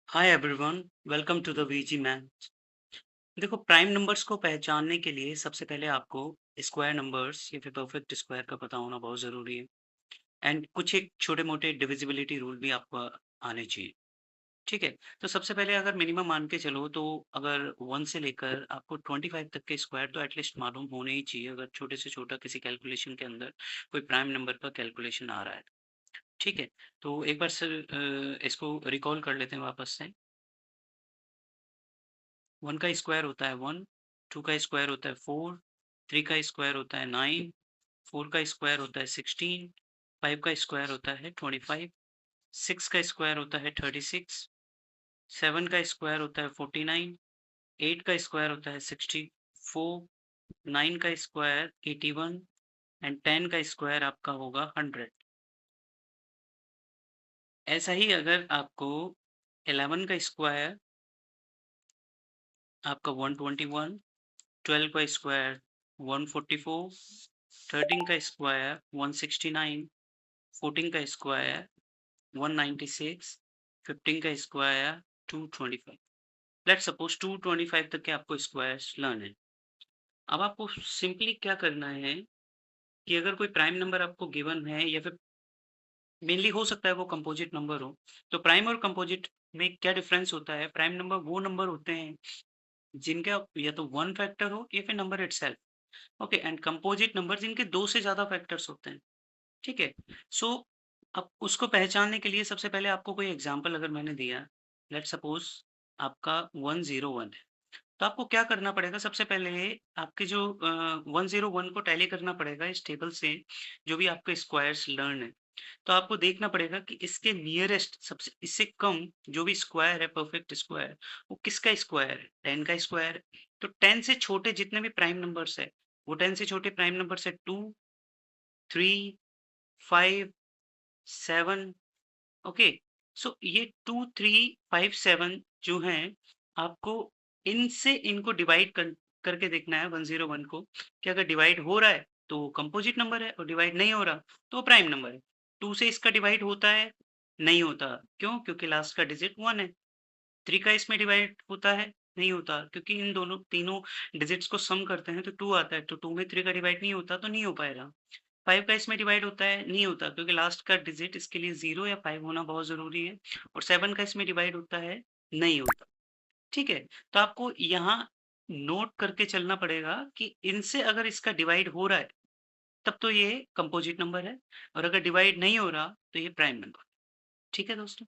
Hi everyone, welcome to the VG math. देखो, prime numbers को पहचानने के लिए सबसे पहले आपको स्क्वायर नंबर्स या फिर परफेक्ट स्क्वायर का पता होना बहुत ज़रूरी है। एंड कुछ एक छोटे-मोटे डिविजिबिलिटी रूल भी आपको आने चाहिए। ठीक है? तो सबसे पहले अगर मिनिमम मान के चलो तो अगर 1 से लेकर आपको 25 तक के स्क्वायर तो एटलीस्ट मालूम होने ही चाहिए, अगर छोटे से छोटा किसी कैलकुलेशन के अंदर कोई प्राइम नंबर का कैलकुलेशन आ रहा है। ठीक है? तो एक बार इसको रिकॉल कर लेते हैं वापस से। 1 का स्क्वायर होता है 1, 2 का स्क्वायर होता है 4, 3 का स्क्वायर होता है 9, 4 का स्क्वायर होता है 16, 5 का स्क्वायर होता है 25, 6 का स्क्वायर होता है 36, 7 का स्क्वायर होता है 49, 8 का स्क्वायर होता है 64, 9 का स्क्वायर 81 एंड 10 का स्क्वायर आपका होगा 100। ऐसा ही अगर आपको 11 का स्क्वायर आपका 121, 12 का स्क्वायर 144, 13 का स्क्वायर 169, 14 का स्क्वायर 196, 15 का स्क्वायर 225। लेट्स सपोज 225 तक के आपको स्क्वायर्स लर्न है। अब आपको सिंपली क्या करना है कि अगर कोई प्राइम नंबर आपको गिवन है या फिर मेनली हो सकता है वो कंपोजिट नंबर हो, तो प्राइम और कंपोजिट में क्या डिफरेंस होता है? प्राइम नंबर वो नंबर होते हैं जिनका या तो 1 फैक्टर हो या फिर number itself. Okay, and composite number जिनके 2 से ज़्यादा फैक्टर्स होते हैं। ठीक है? सो अब उसको पहचानने के लिए सबसे पहले आपको कोई एग्ज़ाम्पल अगर मैंने दिया, लेट्स सपोज़ आपका 101 है, तो आपको क्या करना पड़ेगा? सबसे पहले आपके जो 101 को टैली करना पड़ेगा इस टेबल से, जो भी आपके स्क्वायर्स लर्न है। तो आपको देखना पड़ेगा कि इसके नियरेस्ट सबसे इससे कम जो भी स्क्वायर है, परफेक्ट स्क्वायर, वो किसका स्क्वायर है? 10 का स्क्वायर है। तो 10 से छोटे जितने भी प्राइम नंबर्स हैं, वो 10 से छोटे प्राइम नंबर्स है 2, 3, 5, 7। ओके, सो ये 2, 3, 5, 7 जो हैं, आपको इनसे इनको डिवाइड करके देखना है 101 को, कि अगर डिवाइड हो रहा है तो वो कंपोजिट नंबर है और डिवाइड नहीं हो रहा तो वो प्राइम नंबर है। 2 से इसका डिवाइड होता है? नहीं होता। क्यों? क्योंकि लास्ट का डिजिट 1 है। 3 का इसमें डिवाइड होता है? नहीं होता, क्योंकि इन दोनों तीनों डिजिट्स को सम करते हैं तो 2 आता है, तो 2 में 3 का डिवाइड नहीं होता तो नहीं हो पाएगा। 5 का इसमें डिवाइड होता है? नहीं होता, क्योंकि लास्ट का डिजिट इसके लिए 0 या 5 होना बहुत ज़रूरी है। और 7 का इसमें डिवाइड होता है? नहीं होता। ठीक है? तो आपको यहाँ नोट करके चलना पड़ेगा कि इनसे अगर इसका डिवाइड हो रहा है, तब तो ये कंपोजिट नंबर है, और अगर डिवाइड नहीं हो रहा, तो ये प्राइम नंबर। ठीक है दोस्तों?